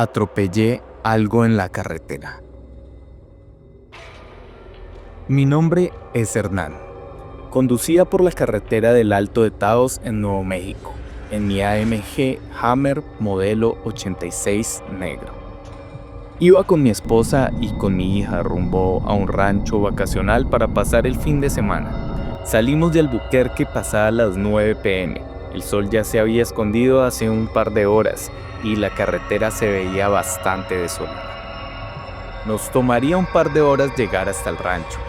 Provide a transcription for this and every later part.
Atropellé algo en la carretera. Mi nombre es Hernán. Conducía por la carretera del Alto de Taos en Nuevo México, en mi AMG Hammer modelo 86 negro. Iba con mi esposa y con mi hija rumbo a un rancho vacacional para pasar el fin de semana. Salimos de Albuquerque pasadas las 9 p.m. El sol ya se había escondido hace un par de horas y la carretera se veía bastante desolada. Nos tomaría un par de horas llegar hasta el rancho.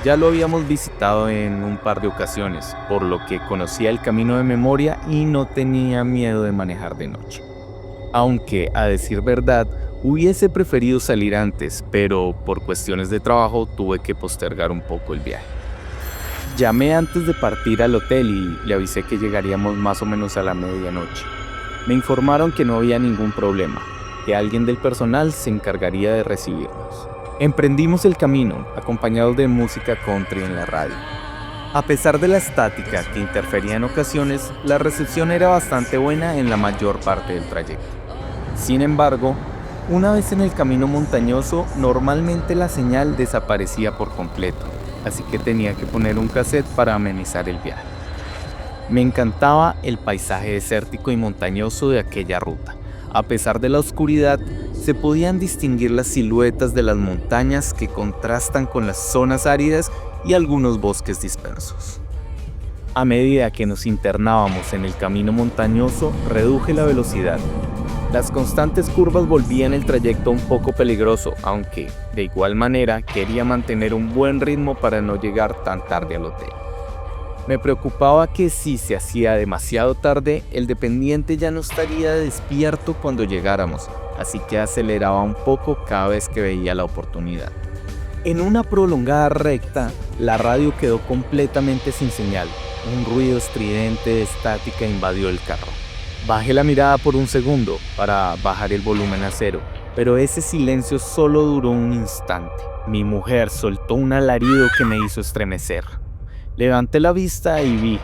Ya lo habíamos visitado en un par de ocasiones, por lo que conocía el camino de memoria y no tenía miedo de manejar de noche. Aunque, a decir verdad, hubiese preferido salir antes, pero por cuestiones de trabajo tuve que postergar un poco el viaje. Llamé antes de partir al hotel y le avisé que llegaríamos más o menos a la medianoche. Me informaron que no había ningún problema, que alguien del personal se encargaría de recibirnos. Emprendimos el camino, acompañados de música country en la radio. A pesar de la estática que interfería en ocasiones, la recepción era bastante buena en la mayor parte del trayecto. Sin embargo, una vez en el camino montañoso, normalmente la señal desaparecía por completo, así que tenía que poner un cassette para amenizar el viaje. Me encantaba el paisaje desértico y montañoso de aquella ruta. A pesar de la oscuridad, se podían distinguir las siluetas de las montañas que contrastan con las zonas áridas y algunos bosques dispersos. A medida que nos internábamos en el camino montañoso, reduje la velocidad. Las constantes curvas volvían el trayecto un poco peligroso, aunque, de igual manera, quería mantener un buen ritmo para no llegar tan tarde al hotel. Me preocupaba que si se hacía demasiado tarde, el dependiente ya no estaría despierto cuando llegáramos, así que aceleraba un poco cada vez que veía la oportunidad. En una prolongada recta, la radio quedó completamente sin señal. Un ruido estridente de estática invadió el carro. Bajé la mirada por un segundo para bajar el volumen a cero, pero ese silencio solo duró un instante. Mi mujer soltó un alarido que me hizo estremecer. Levanté la vista y vi,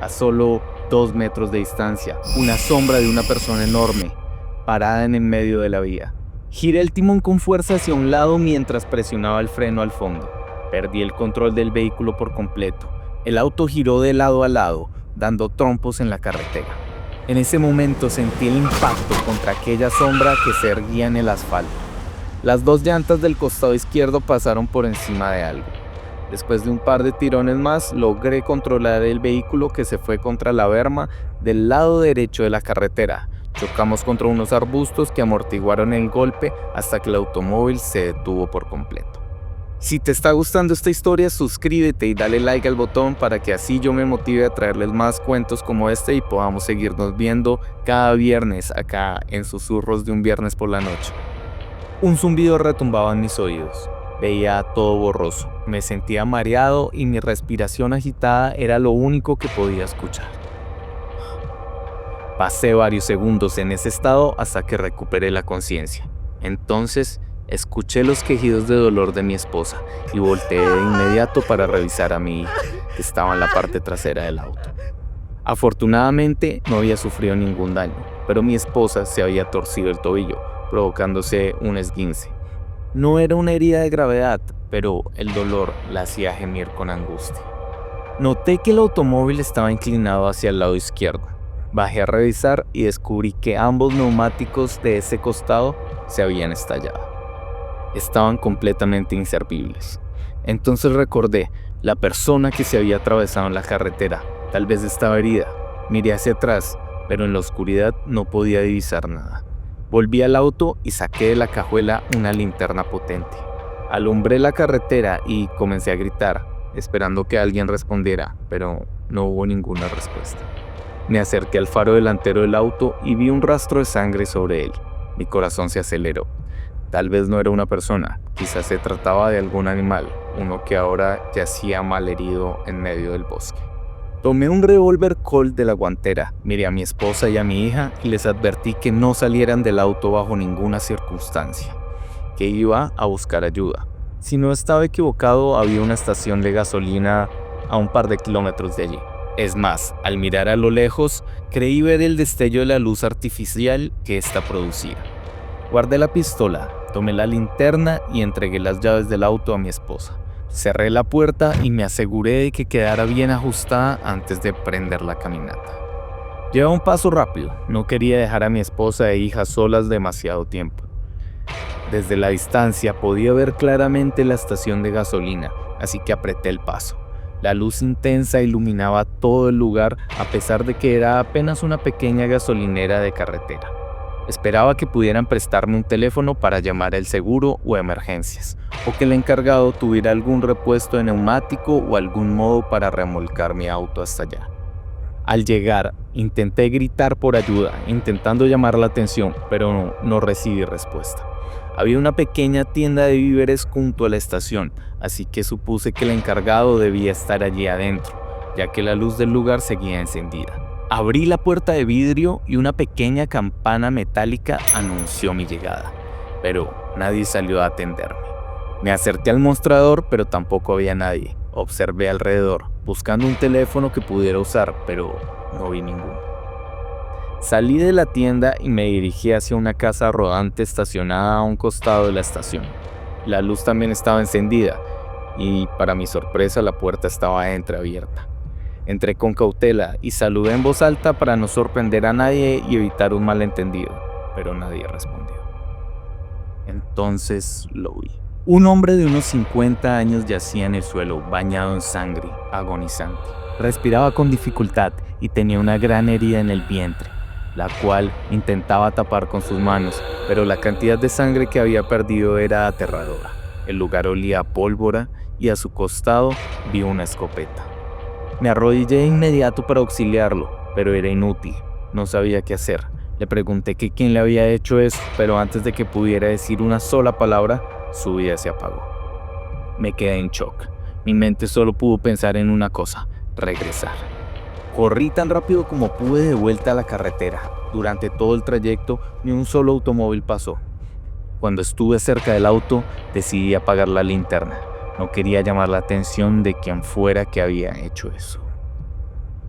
a solo 2 metros de distancia, una sombra de una persona enorme, parada en el medio de la vía. Giré el timón con fuerza hacia un lado mientras presionaba el freno al fondo. Perdí el control del vehículo por completo. El auto giró de lado a lado, dando trompos en la carretera. En ese momento sentí el impacto contra aquella sombra que se erguía en el asfalto. Las 2 llantas del costado izquierdo pasaron por encima de algo. Después de un par de tirones más, logré controlar el vehículo que se fue contra la berma del lado derecho de la carretera. Chocamos contra unos arbustos que amortiguaron el golpe hasta que el automóvil se detuvo por completo. Si te está gustando esta historia, suscríbete y dale like al botón para que así yo me motive a traerles más cuentos como este y podamos seguirnos viendo cada viernes acá en Susurros de un Viernes por la Noche. Un zumbido retumbaba en mis oídos. Veía todo borroso, me sentía mareado y mi respiración agitada era lo único que podía escuchar. Pasé varios segundos en ese estado hasta que recuperé la conciencia. Entonces, escuché los quejidos de dolor de mi esposa y volteé de inmediato para revisar a mi hija, que estaba en la parte trasera del auto. Afortunadamente, no había sufrido ningún daño, pero mi esposa se había torcido el tobillo, provocándose un esguince. No era una herida de gravedad, pero el dolor la hacía gemir con angustia. Noté que el automóvil estaba inclinado hacia el lado izquierdo. Bajé a revisar y descubrí que ambos neumáticos de ese costado se habían estallado. Estaban completamente inservibles. Entonces recordé, la persona que se había atravesado en la carretera, tal vez estaba herida. Miré hacia atrás, pero en la oscuridad no podía divisar nada. Volví al auto y saqué de la cajuela una linterna potente. Alumbré la carretera y comencé a gritar, esperando que alguien respondiera, pero no hubo ninguna respuesta. Me acerqué al faro delantero del auto y vi un rastro de sangre sobre él. Mi corazón se aceleró. Tal vez no era una persona, quizás se trataba de algún animal, uno que ahora yacía malherido en medio del bosque. Tomé un revólver Colt de la guantera, miré a mi esposa y a mi hija y les advertí que no salieran del auto bajo ninguna circunstancia, que iba a buscar ayuda. Si no estaba equivocado, había una estación de gasolina a un par de kilómetros de allí. Es más, al mirar a lo lejos, creí ver el destello de la luz artificial que ésta producía. Guardé la pistola, tomé la linterna y entregué las llaves del auto a mi esposa. Cerré la puerta y me aseguré de que quedara bien ajustada antes de prender la caminata. Llevaba un paso rápido, no quería dejar a mi esposa e hija solas demasiado tiempo. Desde la distancia podía ver claramente la estación de gasolina, así que apreté el paso. La luz intensa iluminaba todo el lugar a pesar de que era apenas una pequeña gasolinera de carretera. Esperaba que pudieran prestarme un teléfono para llamar al seguro o emergencias, o que el encargado tuviera algún repuesto de neumático o algún modo para remolcar mi auto hasta allá. Al llegar, intenté gritar por ayuda, intentando llamar la atención, pero no recibí respuesta. Había una pequeña tienda de víveres junto a la estación, así que supuse que el encargado debía estar allí adentro, ya que la luz del lugar seguía encendida. Abrí la puerta de vidrio y una pequeña campana metálica anunció mi llegada, pero nadie salió a atenderme. Me acerqué al mostrador, pero tampoco había nadie. Observé alrededor, buscando un teléfono que pudiera usar, pero no vi ninguno. Salí de la tienda y me dirigí hacia una casa rodante estacionada a un costado de la estación. La luz también estaba encendida y, para mi sorpresa, la puerta estaba entreabierta. Entré con cautela y saludé en voz alta para no sorprender a nadie y evitar un malentendido, pero nadie respondió. Entonces lo vi. Un hombre de unos 50 años yacía en el suelo, bañado en sangre, agonizante. Respiraba con dificultad y tenía una gran herida en el vientre, la cual intentaba tapar con sus manos, pero la cantidad de sangre que había perdido era aterradora. El lugar olía a pólvora y a su costado vi una escopeta. Me arrodillé de inmediato para auxiliarlo, pero era inútil, no sabía qué hacer. Le pregunté que quién le había hecho eso, pero antes de que pudiera decir una sola palabra, su vida se apagó. Me quedé en shock. Mi mente solo pudo pensar en una cosa: regresar. Corrí tan rápido como pude de vuelta a la carretera. Durante todo el trayecto, ni un solo automóvil pasó. Cuando estuve cerca del auto, decidí apagar la linterna. No quería llamar la atención de quien fuera que había hecho eso.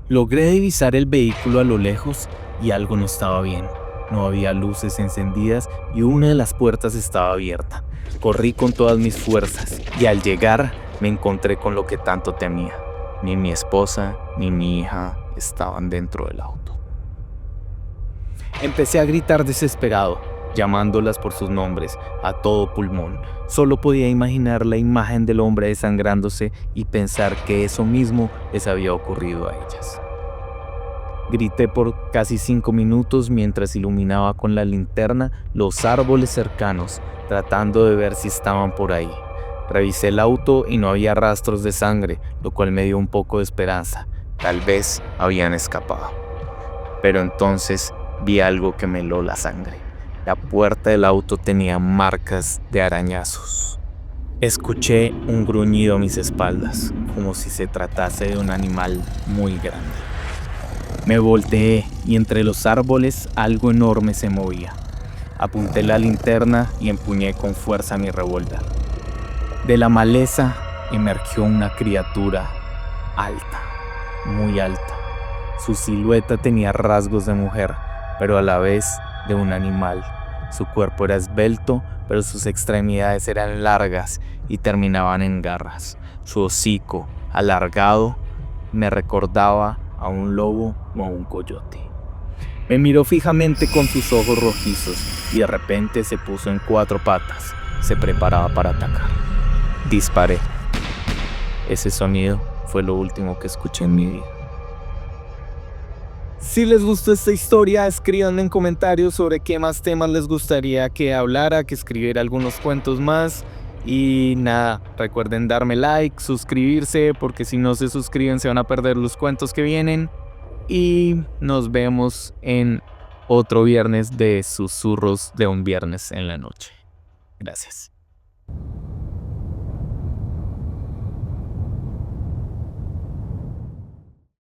Logré divisar el vehículo a lo lejos y algo no estaba bien. No había luces encendidas y una de las puertas estaba abierta. Corrí con todas mis fuerzas y al llegar me encontré con lo que tanto temía. Ni mi esposa ni mi hija estaban dentro del auto. Empecé a gritar desesperado, llamándolas por sus nombres a todo pulmón. Solo podía imaginar la imagen del hombre desangrándose y pensar que eso mismo les había ocurrido a ellas. Grité por casi 5 minutos mientras iluminaba con la linterna los árboles cercanos, tratando de ver si estaban por ahí. Revisé el auto y no había rastros de sangre, lo cual me dio un poco de esperanza. Tal vez habían escapado. Pero entonces vi algo que me heló la sangre. La puerta del auto tenía marcas de arañazos. Escuché un gruñido a mis espaldas, como si se tratase de un animal muy grande. Me volteé y entre los árboles algo enorme se movía. Apunté la linterna y empuñé con fuerza mi revólver. De la maleza emergió una criatura alta, muy alta. Su silueta tenía rasgos de mujer, pero a la vez de un animal. Su cuerpo era esbelto, pero sus extremidades eran largas y terminaban en garras. Su hocico, alargado, me recordaba a un lobo o a un coyote. Me miró fijamente con sus ojos rojizos y de repente se puso en 4 patas. Se preparaba para atacar. Disparé. Ese sonido fue lo último que escuché en mi vida. Si les gustó esta historia, escriban en comentarios sobre qué más temas les gustaría que hablara, que escribiera algunos cuentos más. Y nada, recuerden darme like, suscribirse, porque si no se suscriben se van a perder los cuentos que vienen. Y nos vemos en otro viernes de Susurros de un viernes en la noche. Gracias.